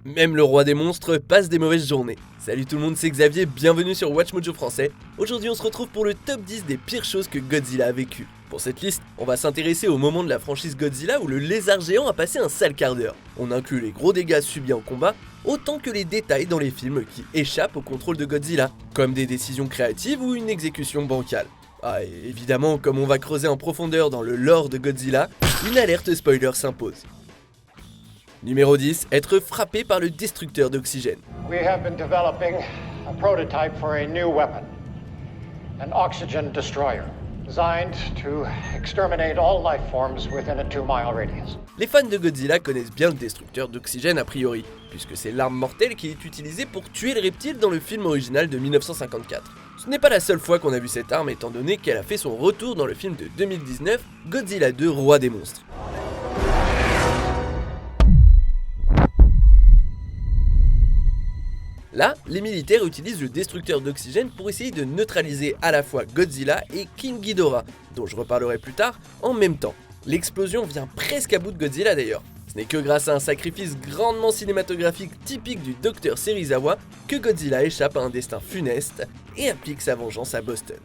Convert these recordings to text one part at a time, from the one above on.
Même le roi des monstres passe des mauvaises journées. Salut tout le monde, c'est Xavier, bienvenue sur Watch Mojo français. Aujourd'hui on se retrouve pour le top 10 des pires choses que Godzilla a vécu. Pour cette liste, on va s'intéresser au moment de la franchise Godzilla où le lézard géant a passé un sale quart d'heure. On inclut les gros dégâts subis en combat, autant que les détails dans les films qui échappent au contrôle de Godzilla, comme des décisions créatives ou une exécution bancale. Ah, et évidemment, comme on va creuser en profondeur dans le lore de Godzilla, une alerte spoiler s'impose. Numéro 10, être frappé par le destructeur d'oxygène. We have been developing a prototype for a new weapon, an oxygen destroyer, designed to exterminate all life forms within a 2-mile radius. Les fans de Godzilla connaissent bien le destructeur d'oxygène a priori, puisque c'est l'arme mortelle qui est utilisée pour tuer les reptiles dans le film original de 1954. Ce n'est pas la seule fois qu'on a vu cette arme étant donné qu'elle a fait son retour dans le film de 2019, Godzilla 2, Roi des monstres. Là, les militaires utilisent le destructeur d'oxygène pour essayer de neutraliser à la fois Godzilla et King Ghidorah, dont je reparlerai plus tard, en même temps. L'explosion vient presque à bout de Godzilla d'ailleurs. Ce n'est que grâce à un sacrifice grandement cinématographique typique du Dr Serizawa que Godzilla échappe à un destin funeste et applique sa vengeance à Boston.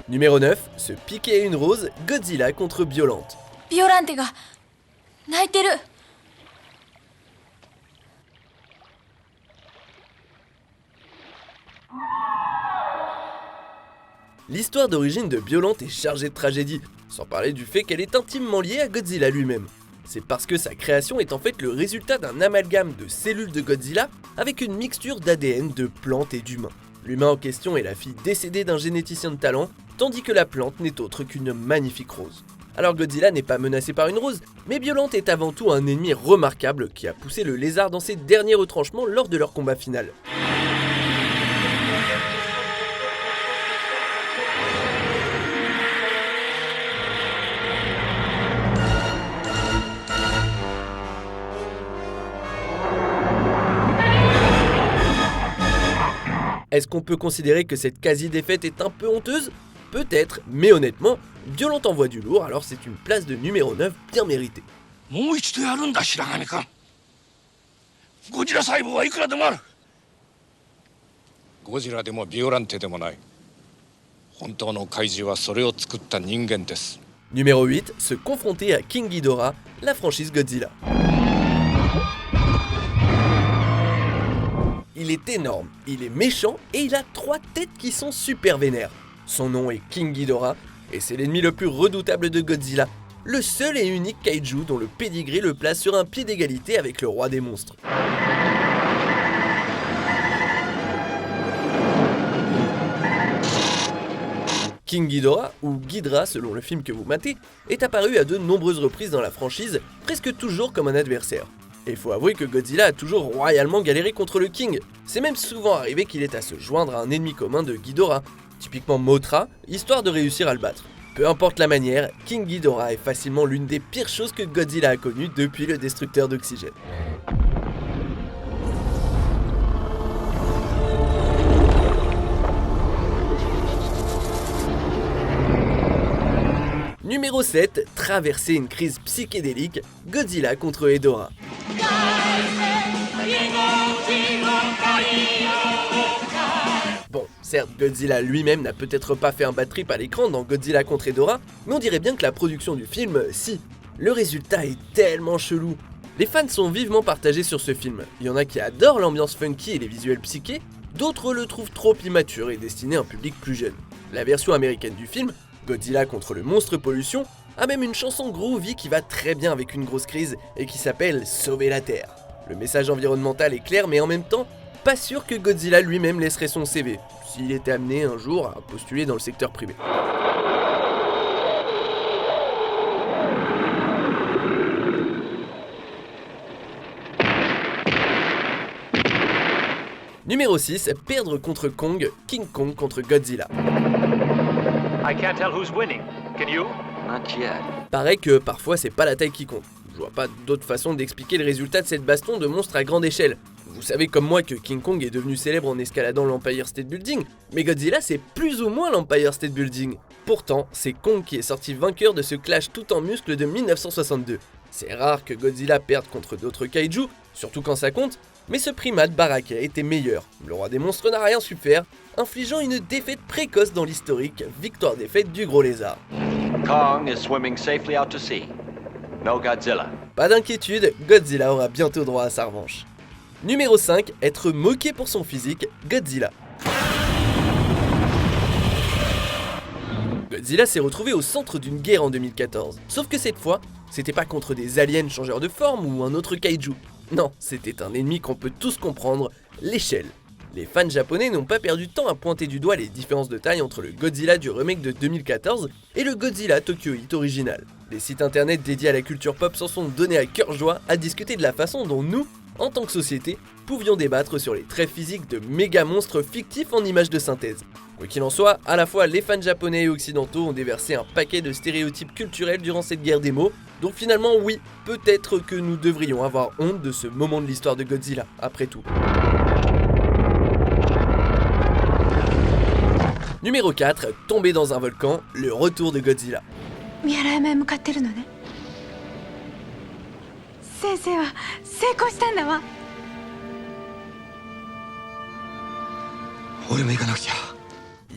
Numéro 9, se piquer à une rose, Godzilla contre Biolante. Biolanteが泣いてる。L'histoire d'origine de Biolante est chargée de tragédie, sans parler du fait qu'elle est intimement liée à Godzilla lui-même. C'est parce que sa création est en fait le résultat d'un amalgame de cellules de Godzilla avec une mixture d'ADN de plantes et d'humains. L'humain en question est la fille décédée d'un généticien de talent, tandis que la plante n'est autre qu'une magnifique rose. Alors Godzilla n'est pas menacé par une rose, mais Biolante est avant tout un ennemi remarquable qui a poussé le lézard dans ses derniers retranchements lors de leur combat final. Est-ce qu'on peut considérer que cette quasi-défaite est un peu honteuse ? Peut-être, mais honnêtement, Biolante envoie du lourd, alors c'est une place de numéro 9 bien méritée. Numéro 8, se confronter à King Ghidorah, la franchise Godzilla. Il est énorme, il est méchant et il a 3 têtes qui sont super vénères. Son nom est King Ghidorah et c'est l'ennemi le plus redoutable de Godzilla, le seul et unique kaiju dont le pédigré le place sur un pied d'égalité avec le roi des monstres. King Ghidorah, ou Ghidra selon le film que vous matez, est apparu à de nombreuses reprises dans la franchise, presque toujours comme un adversaire. Et il faut avouer que Godzilla a toujours royalement galéré contre le King. C'est même souvent arrivé qu'il ait à se joindre à un ennemi commun de Ghidorah, typiquement Mothra, histoire de réussir à le battre. Peu importe la manière, King Ghidorah est facilement l'une des pires choses que Godzilla a connues depuis le destructeur d'oxygène. Numéro 7, traverser une crise psychédélique, Godzilla contre Hedorah. Bon, certes, Godzilla lui-même n'a peut-être pas fait un bad trip à l'écran dans Godzilla contre Hedorah, mais on dirait bien que la production du film, si. Le résultat est tellement chelou. Les fans sont vivement partagés sur ce film. Il y en a qui adorent l'ambiance funky et les visuels psychés, d'autres le trouvent trop immature et destiné à un public plus jeune. La version américaine du film, Godzilla contre le monstre pollution, a même une chanson groovy qui va très bien avec une grosse crise et qui s'appelle Sauver la Terre. Le message environnemental est clair mais en même temps, pas sûr que Godzilla lui-même laisserait son CV, s'il était amené un jour à postuler dans le secteur privé. Numéro 6, perdre contre Kong, King Kong contre Godzilla. I can't tell who's winning. Can you? Not yet. Paraît que parfois c'est pas la taille qui compte. Je vois pas d'autre façon d'expliquer le résultat de cette baston de monstres à grande échelle. Vous savez comme moi que King Kong est devenu célèbre en escaladant l'Empire State Building, mais Godzilla c'est plus ou moins l'Empire State Building. Pourtant, c'est Kong qui est sorti vainqueur de ce clash tout en muscles de 1962. C'est rare que Godzilla perde contre d'autres kaiju, surtout quand ça compte, mais ce primate Baraka était meilleur. Le roi des monstres n'a rien su faire, infligeant une défaite précoce dans l'historique victoire-défaite du gros lézard. Kong is swimming safely out to sea. No Godzilla. Pas d'inquiétude, Godzilla aura bientôt droit à sa revanche. Numéro 5, être moqué pour son physique, Godzilla. Godzilla s'est retrouvé au centre d'une guerre en 2014. Sauf que cette fois, c'était pas contre des aliens changeurs de forme ou un autre kaiju. Non, c'était un ennemi qu'on peut tous comprendre, l'échelle. Les fans japonais n'ont pas perdu de temps à pointer du doigt les différences de taille entre le Godzilla du remake de 2014 et le Godzilla Tokyo Heat original. Les sites internet dédiés à la culture pop s'en sont donnés à cœur joie à discuter de la façon dont nous, en tant que société, pouvions débattre sur les traits physiques de méga monstres fictifs en images de synthèse. Quoi qu'il en soit, à la fois les fans japonais et occidentaux ont déversé un paquet de stéréotypes culturels durant cette guerre des mots, donc finalement oui, peut-être que nous devrions avoir honte de ce moment de l'histoire de Godzilla, après tout. Numéro 4, tomber dans un volcan, le retour de Godzilla. 三原山へ向かってるのね。先生は成功したんだわ。俺も行かなくちゃ。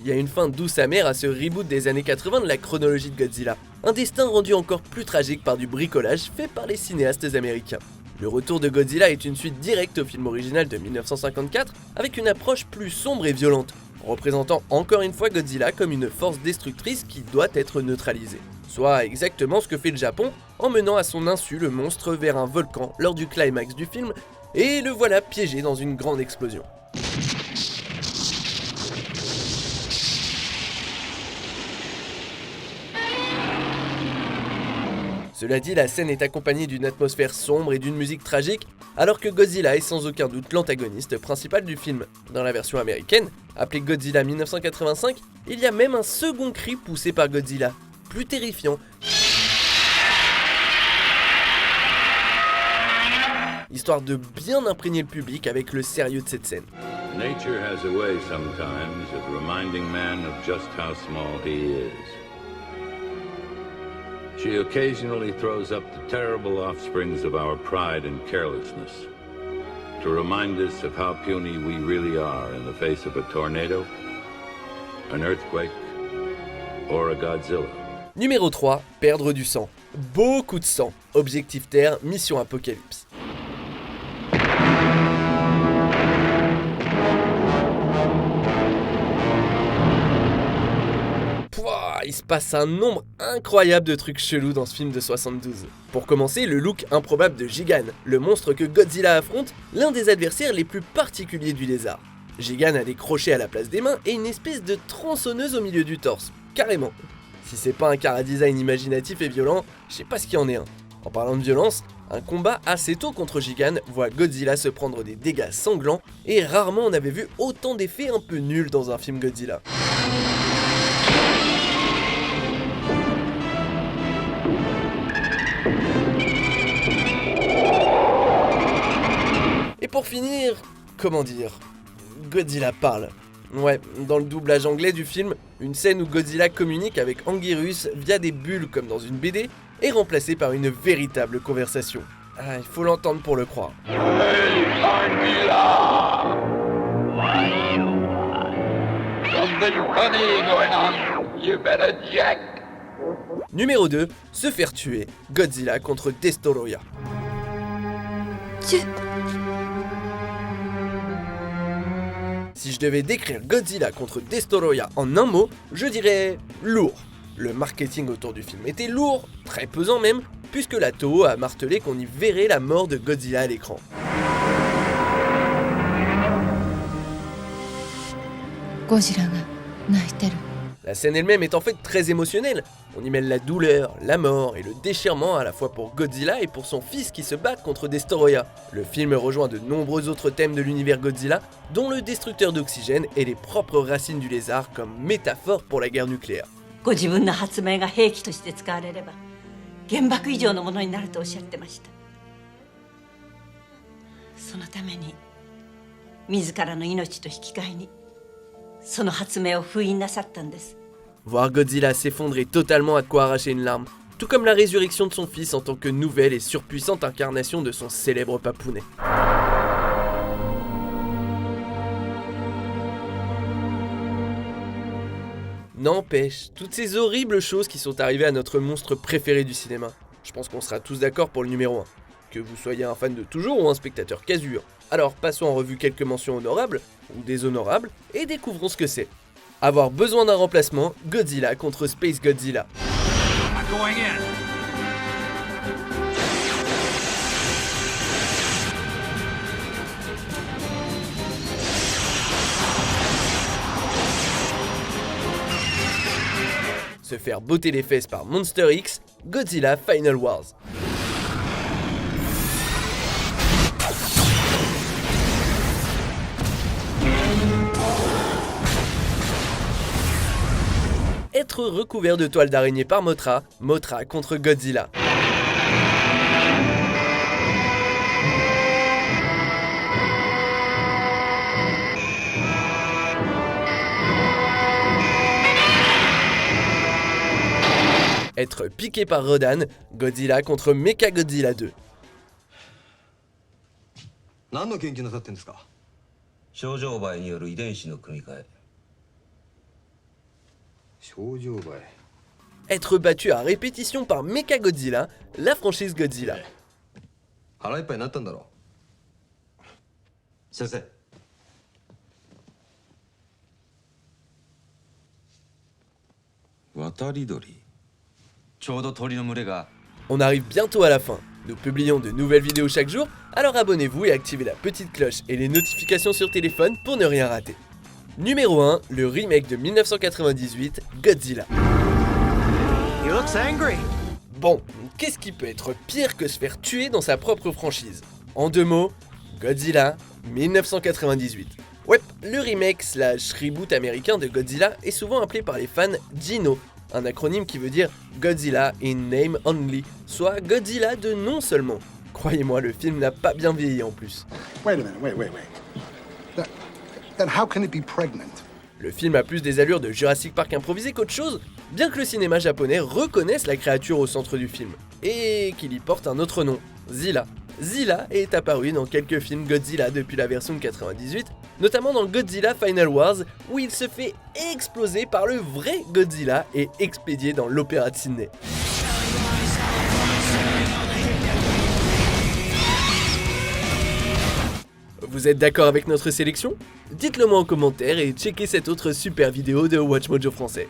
Il y a une fin douce amère à ce reboot des années 80 de la chronologie de Godzilla. Un destin rendu encore plus tragique par du bricolage fait par les cinéastes américains. Le retour de Godzilla est une suite directe au film original de 1954 avec une approche plus sombre et violente, représentant encore une fois Godzilla comme une force destructrice qui doit être neutralisée. Soit exactement ce que fait le Japon en menant à son insu le monstre vers un volcan lors du climax du film, et le voilà piégé dans une grande explosion. Cela dit, la scène est accompagnée d'une atmosphère sombre et d'une musique tragique, alors que Godzilla est sans aucun doute l'antagoniste principal du film. Dans la version américaine, appelée Godzilla 1985, il y a même un second cri poussé par Godzilla, plus terrifiant. Histoire de bien imprégner le public avec le sérieux de cette scène. Nature has a way sometimes of reminding man of just how small he is. She occasionally throws up the terrible offsprings of our pride and carelessness to remind us of how puny we really are in the face of a tornado, an earthquake, or a Godzilla. Numéro 3, perdre du sang. Beaucoup de sang. Objectif Terre, mission Apocalypse. Il se passe un nombre incroyable de trucs chelous dans ce film de 72. Pour commencer, le look improbable de Gigan, le monstre que Godzilla affronte, l'un des adversaires les plus particuliers du lézard. Gigan a des crochets à la place des mains et une espèce de tronçonneuse au milieu du torse, carrément. Si c'est pas un chara-design imaginatif et violent, je sais pas ce qu'il y en est un. En parlant de violence, un combat assez tôt contre Gigan voit Godzilla se prendre des dégâts sanglants, et rarement on avait vu autant d'effets un peu nuls dans un film Godzilla. Et pour finir, comment dire, Godzilla parle. Ouais, dans le doublage anglais du film, une scène où Godzilla communique avec Anguirus via des bulles comme dans une BD est remplacée par une véritable conversation. Ah, il faut l'entendre pour le croire. Numéro 2, se faire tuer, Godzilla contre Destoroyah. Si je devais décrire Godzilla contre Destoroyah en un mot, je dirais lourd. Le marketing autour du film était lourd, très pesant même, puisque la Toho a martelé qu'on y verrait la mort de Godzilla à l'écran. La scène elle-même est en fait très émotionnelle. On y mêle la douleur, la mort et le déchirement à la fois pour Godzilla et pour son fils qui se battent contre Destoroyah. Le film rejoint de nombreux autres thèmes de l'univers Godzilla, dont le destructeur d'oxygène et les propres racines du lézard comme métaphore pour la guerre nucléaire. 原爆以上のものになるとおっしゃってました。そのために自らの命と引き換えにその発明を封印なさったんです。 Voir Godzilla s'effondrer totalement a de quoi arracher une larme, tout comme la résurrection de son fils en tant que nouvelle et surpuissante incarnation de son célèbre papounet. N'empêche, toutes ces horribles choses qui sont arrivées à notre monstre préféré du cinéma. Je pense qu'on sera tous d'accord pour le numéro 1. Que vous soyez un fan de toujours ou un spectateur casu. Alors passons en revue quelques mentions honorables, ou déshonorables, et découvrons ce que c'est. Avoir besoin d'un remplacement, Godzilla contre Space Godzilla. Se faire botter les fesses par Monster X, Godzilla Final Wars. Être recouvert de toile d'araignée par Mothra, Mothra contre Godzilla. Être piqué par Rodan, Godzilla contre Mechagodzilla 2. 何の研究なさってんですか？症状媒による遺伝子の組み換え。症状媒。 Être battu à répétition par Mechagodzilla, la franchise Godzilla. 腹いっぱいになったんだろ。先生。渡り鳥。ちょうど鳥の群れが。 On arrive bientôt à la fin. Nous publions de nouvelles vidéos chaque jour, alors abonnez-vous et activez la petite cloche et les notifications sur téléphone pour ne rien rater. Numéro 1, le remake de 1998, Godzilla. He looks angry. Bon, qu'est-ce qui peut être pire que se faire tuer dans sa propre franchise? En 2 mots, Godzilla 1998. Ouais, le remake slash reboot américain de Godzilla est souvent appelé par les fans GINO, un acronyme qui veut dire Godzilla in name only, soit Godzilla de nom seulement. Croyez-moi, le film n'a pas bien vieilli en plus. Wait a minute, wait. Then how can it be pregnant? Le film a plus des allures de Jurassic Park improvisé qu'autre chose, bien que le cinéma japonais reconnaisse la créature au centre du film, et qu'il y porte un autre nom, Zilla. Zilla est apparu dans quelques films Godzilla depuis la version de 98, notamment dans Godzilla Final Wars, où il se fait exploser par le vrai Godzilla et expédié dans l'Opéra de Sydney. Vous êtes d'accord avec notre sélection? Dites-le moi en commentaire et checkez cette autre super vidéo de Watch Mojo français.